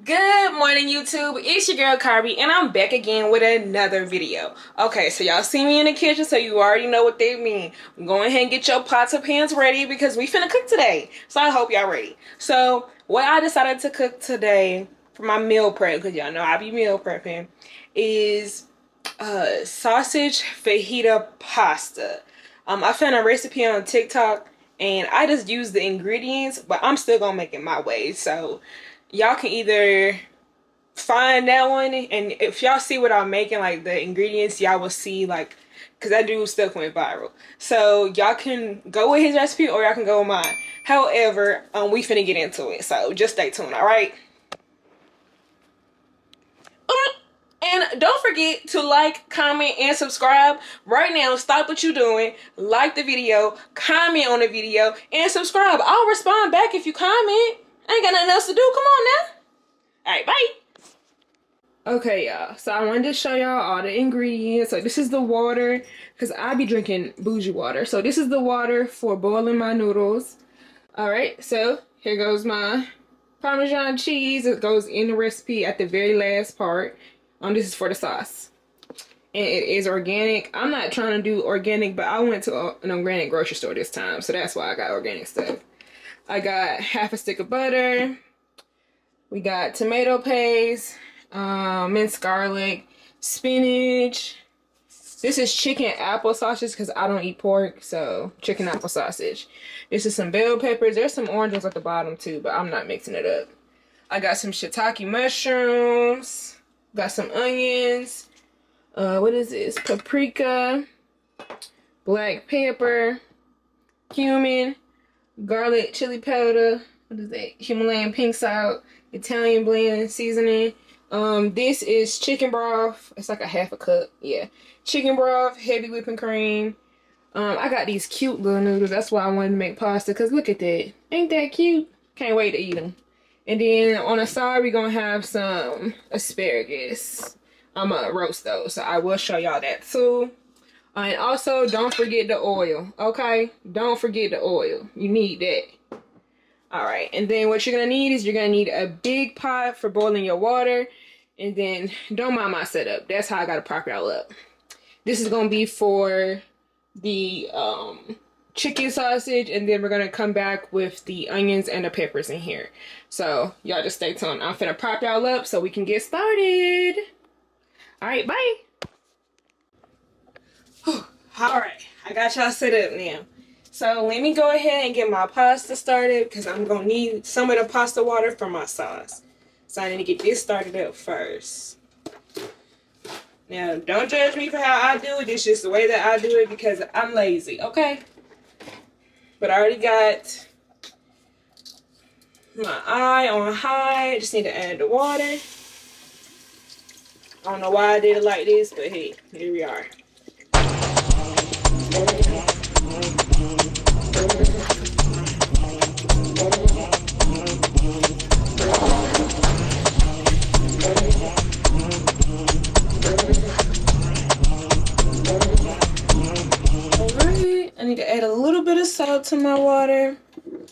Good morning, YouTube. It's your girl Carbie, and I'm back again with another video. Okay, so y'all see me in the kitchen, so you already know what they mean. Go ahead and get your pots and pans ready because we finna cook today. So I hope y'all ready. So what I decided to cook today for my meal prep, because y'all know I be meal prepping, is sausage fajita pasta. I found a recipe on TikTok, and I just used the ingredients, but I'm still gonna make it my way. So y'all can either find that one, and if y'all see what I'm making, like the ingredients, y'all will see, like, because that dude stuff went viral. So y'all can go with his recipe or y'all can go with mine. However, we finna get into it, so just stay tuned, all right? And don't forget to like, comment, and subscribe. Right now, stop what you're doing. Like the video, comment on the video, and subscribe. I'll respond back if you comment. I ain't got nothing else to do. Come on now. Alright, bye. Okay, y'all. So I wanted to show y'all all the ingredients. So this is the water, because I be drinking bougie water. So this is the water for boiling my noodles. Alright, so here goes my Parmesan cheese. It goes in the recipe at the very last part. This is for the sauce. And it is organic. I'm not trying to do organic, but I went to an organic grocery store this time. So that's why I got organic stuff. I got half a stick of butter. We got tomato paste, minced garlic, spinach. This is chicken apple sausage because I don't eat pork, so chicken apple sausage. This is some bell peppers. There's some oranges at the bottom too, but I'm not mixing it up. I got some shiitake mushrooms. Got some onions. What is this? Paprika, black pepper, cumin, garlic, chili powder. What is that? Himalayan pink salt, Italian blend seasoning. This is chicken broth. It's like a half a cup. Yeah. Chicken broth, heavy whipping cream. I got these cute little noodles. That's why I wanted to make pasta, because look at that. Ain't that cute? Can't wait to eat them. And then on the side, we're going to have some asparagus. I'm going to roast those, so I will show y'all that too. And also, don't forget the oil, okay? Don't forget the oil. You need that. Alright, and then what you're going to need is you're going to need a big pot for boiling your water. And then, don't mind my setup. That's how I got to prop y'all up. This is going to be for the chicken sausage, and then we're gonna come back with the onions and the peppers in here. So y'all just stay tuned. I'm finna prop y'all up so we can get started. All right, bye. All right, I got y'all set up now. So let me go ahead and get my pasta started, because I'm gonna need some of the pasta water for my sauce. So I need to get this started up first. Now, don't judge me for how I do it. It's just the way that I do it because I'm lazy, okay? But I already got my eye on high. I just need to add the water. I don't know why I did it like this, but hey, here we are. I need to add a little bit of salt to my water.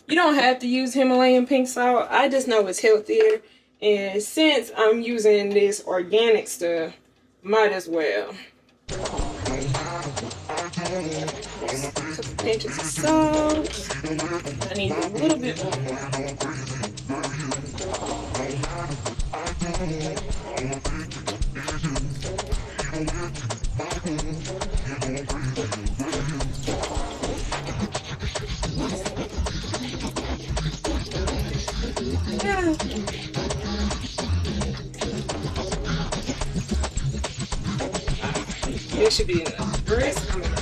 You don't have to use Himalayan pink salt. I just know it's healthier. And since I'm using this organic stuff, might as well. Couple pinches of salt. I need a little bit more. This should be enough. First, I'm gonna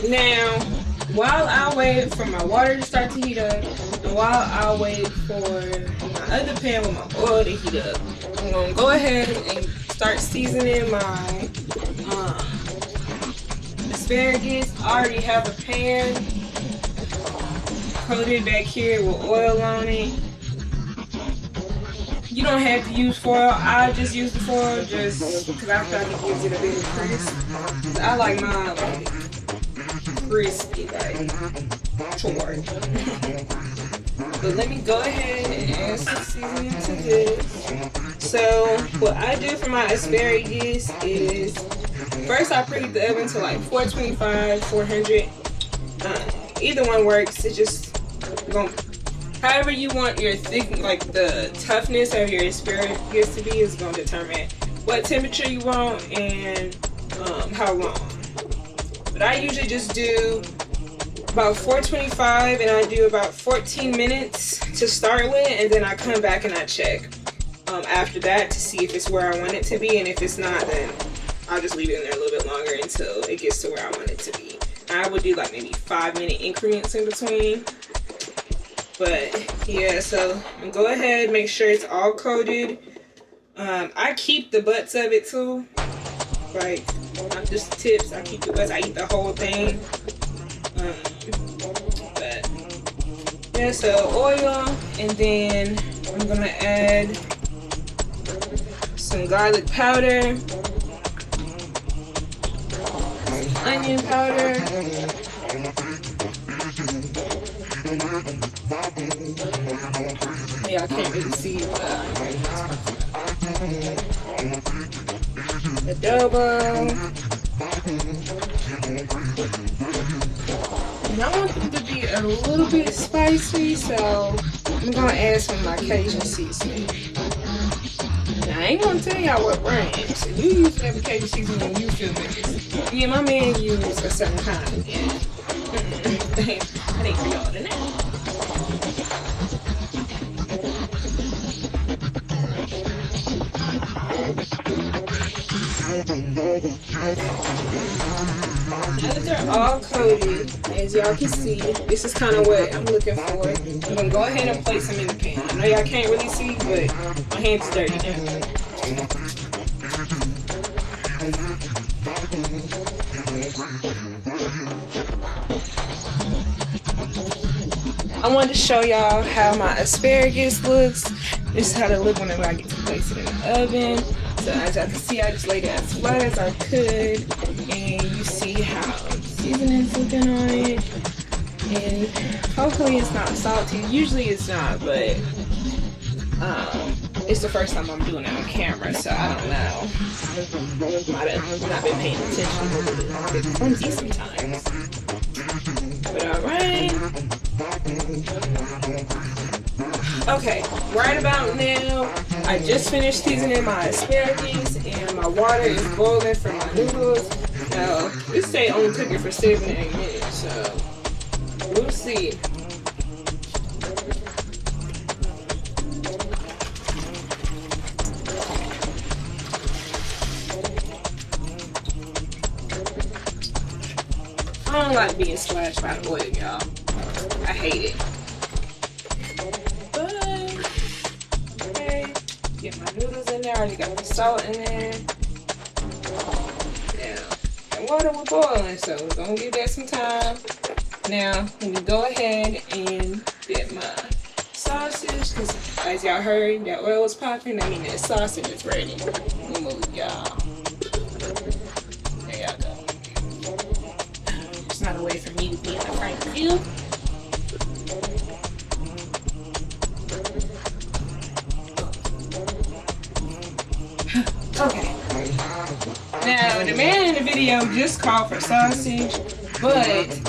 now, while I wait for my water to start to heat up, And while I wait for my other pan with my oil to heat up, I'm gonna go ahead and start seasoning my asparagus. I already have a pan coated back here with oil on it. You don't have to use foil. I just use the foil just because I feel like it gives it a bit of crisp. I like mine like crispy, like short. But let me go ahead and add some seasoning to this. So what I do for my asparagus is first I preheat the oven to like 425, 400. Either one works. It's just going. However you want your thick, like the toughness of your asparagus to be is going to determine what temperature you want and how long. But I usually just do about 425 and I do about 14 minutes to start with, and then I come back and I check after that to see if it's where I want it to be, and if it's not, then I'll just leave it in there a little bit longer until it gets to where I want it to be. I would do like maybe 5-minute increments in between. But yeah, so I'm gonna go ahead, make sure it's all coated. I keep the butts of it too, like not just the tips. I keep the butts. I eat the whole thing. But yeah, so oil, and then I'm gonna add some garlic powder, some onion powder. Yeah, I can't really see it, but adobo. And I want them to be a little bit spicy, so I'm gonna add some of my Cajun seasoning. Now I ain't gonna tell y'all what brand, so you use whatever Cajun seasoning you feel like. Yeah, my man used a certain kind. Yeah. That ain't for y'all to know. Now that they're all coated, as y'all can see, this is kind of what I'm looking for. I'm gonna go ahead and place them in the pan. I know y'all can't really see, but my hands are dirty now. I wanted to show y'all how my asparagus looks. This is how they look whenever I get to place it in the oven. So as y'all can see, I just laid it as flat as I could, and you see how seasoning's looking on it. And hopefully it's not salty. Usually it's not, but it's the first time I'm doing it on camera, so I don't know. Might have not been paying attention. A bit clumsy sometimes. But alright. Okay, right about now, I just finished seasoning my asparagus and my water is boiling for my noodles. Now, this say only took it for 7 to 8 minutes, so we'll see. I don't like being splashed by the oil, y'all. I hate it. But, okay. Get my noodles in there. I already got the salt in there. Now, the water was boiling, so we're going to give that some time. Now, let me go ahead and get my sausage, because as y'all heard, that oil was popping. That means that sausage is ready. Let me move y'all. There y'all go. It's not a way for me to be in the front view. Okay. Now, the man in the video just called for sausage, but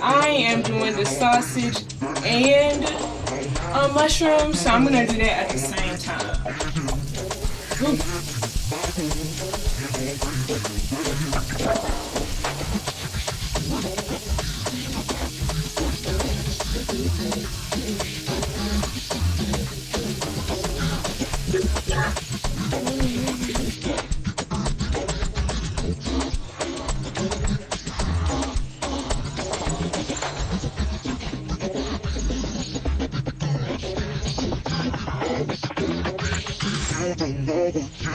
I am doing the sausage and mushrooms, so I'm gonna do that at the same time.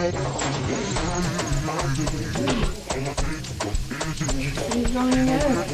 He's going in there now.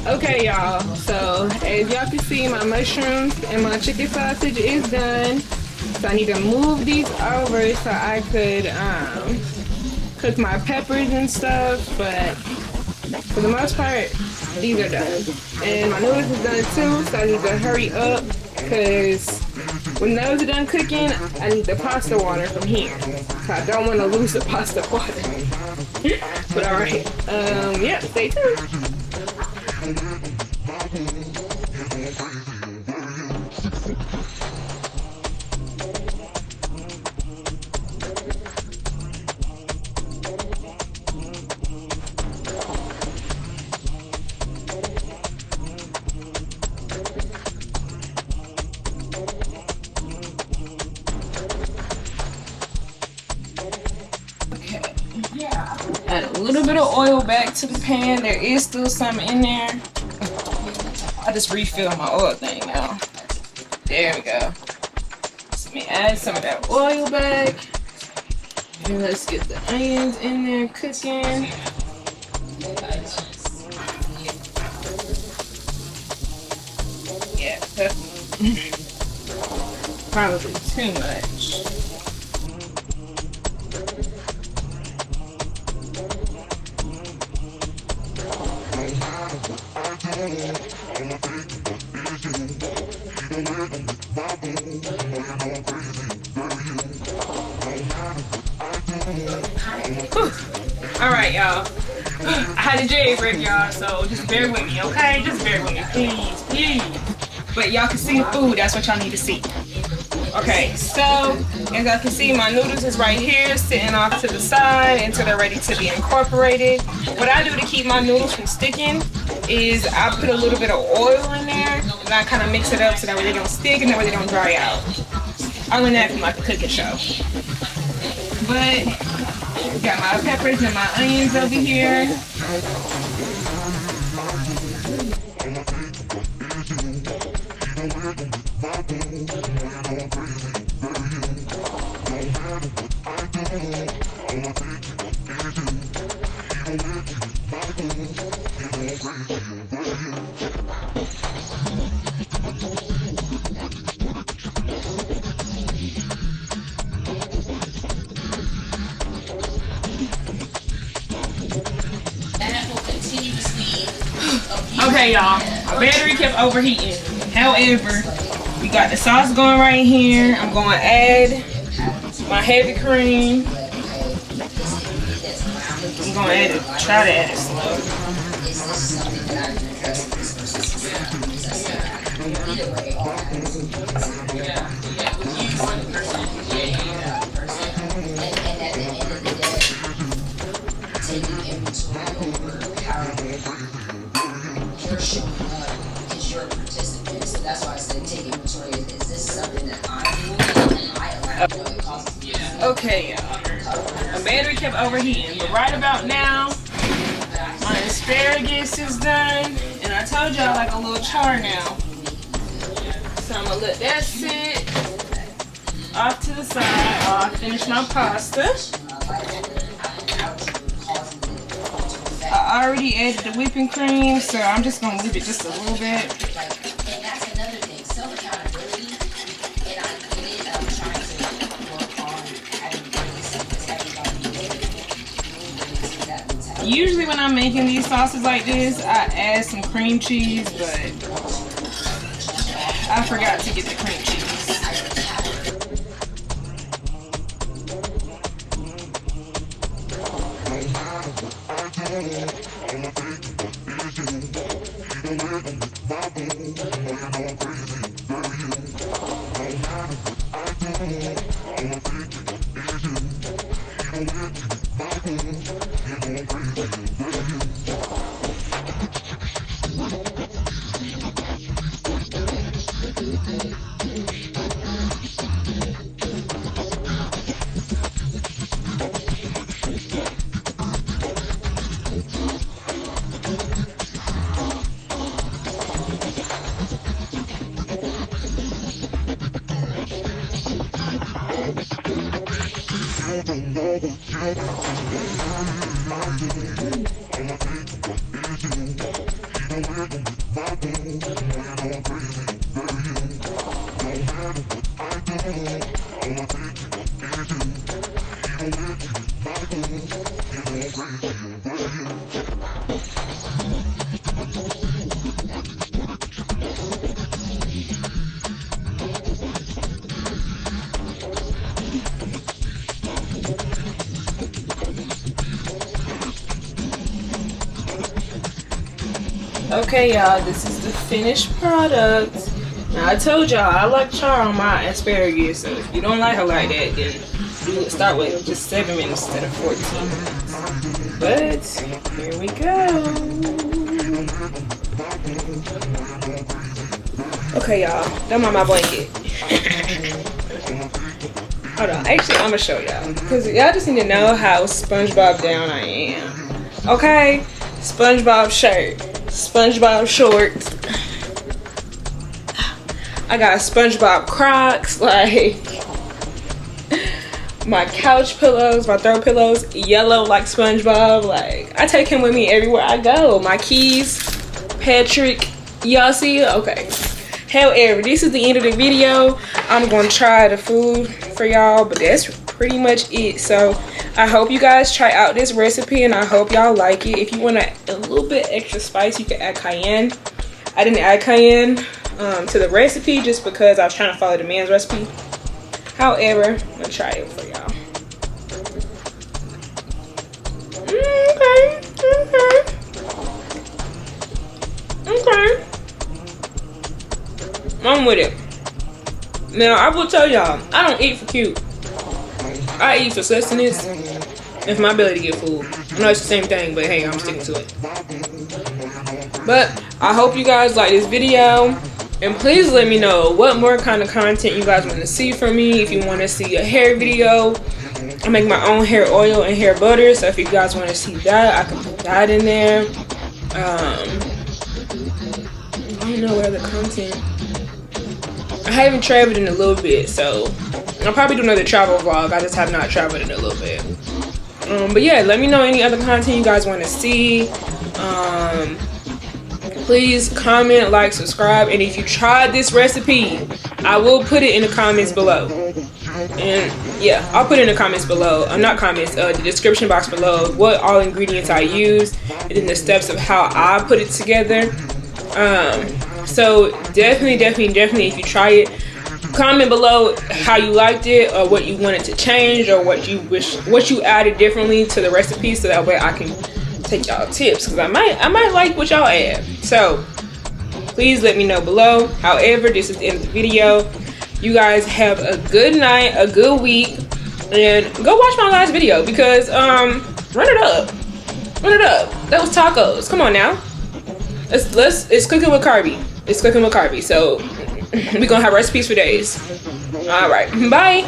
Okay, y'all, so as y'all can see, my mushrooms and my chicken sausage is done. So I need to move these over so I could cook my peppers and stuff, but for the most part, these are done. And my noodles is done too, so I need to hurry up because when those are done cooking, I need the pasta water from here. So I don't want to lose the pasta water. But alright, yeah, stay tuned. Add a little bit of oil back to the pan. There is still some in there. I just refilled my oil thing now. There we go. So let me add some of that oil back. And let's get the onions in there cooking. Yeah, definitely. Probably too much. Alright, y'all. I had a jailbreak, y'all, so just bear with me, okay? Just bear with me, please, please. But y'all can see the food, that's what y'all need to see. Okay, so as y'all can see, my noodles is right here, sitting off to the side until they're ready to be incorporated. What I do to keep my noodles from sticking is I put a little bit of oil in there, and I kind of mix it up so that way they don't stick and that way they don't dry out. I learned that from like a cooking show. But got my peppers and my onions over here. Okay, y'all, my battery kept overheating. However, we got the sauce going right here. I'm going to add my heavy cream. I'm going to add it, try to add it slow. Okay, y'all. My battery kept overheating, but right about now, my asparagus is done, and I told y'all I like a little char now. So I'm gonna let that sit off to the side while I finish my pasta. I already added the whipping cream, so I'm just gonna whip it just a little bit. Usually when I'm making these sauces like this, I add some cream cheese, but I forgot to get the cream cheese. Okay, y'all, this is the finished product. Now, I told y'all I like char on my asparagus, so if you don't like it like that, then start with just 7 minutes instead of 14 minutes. But here we go. Okay, y'all, I'm on my blanket. Hold on, actually, I'm gonna show y'all because y'all just need to know how SpongeBob down I am. Okay, SpongeBob shirt, SpongeBob shorts. I got SpongeBob Crocs, like my couch pillows, my throw pillows, yellow like SpongeBob. Like I take him with me everywhere I go. My keys, Patrick. Y'all see? Okay. However, this is the end of the video. I'm gonna try the food for y'all, but that's pretty much it. So I hope you guys try out this recipe and I hope y'all like it. If you want a little bit extra spice, you can add cayenne. I didn't add cayenne to the recipe just because I was trying to follow the man's recipe. However, I'm gonna try it for y'all. Okay. I'm with it. Now, I will tell y'all, I don't eat for cute. I eat for sustenance and for my ability to get food. I know it's the same thing, but hey, I'm sticking to it. But I hope you guys like this video. And please let me know what more kind of content you guys want to see from me. If you want to see a hair video, I make my own hair oil and hair butter. So if you guys want to see that, I can put that in there. I don't know what other content. I haven't traveled in a little bit, so I'll probably do another travel vlog. I just have not traveled in a little bit. But yeah, let me know any other content you guys want to see. Please comment, like, subscribe, and if you tried this recipe, I will put it in the comments below. And yeah, I'll put it in the comments below. Not comments, the description box below what all ingredients I use and then the steps of how I put it together. So definitely if you try it, comment below how you liked it or what you wanted to change or what you added differently to the recipe, so that way I can take y'all tips, because I might like what y'all add. So please let me know below. However, this is the end of the video. You guys have a good night, a good week, and go watch my last video because run it up. That was tacos. Come on now. It's cooking with Carbie. It's cooking with Carbie. So we're gonna have recipes for days. All right, bye.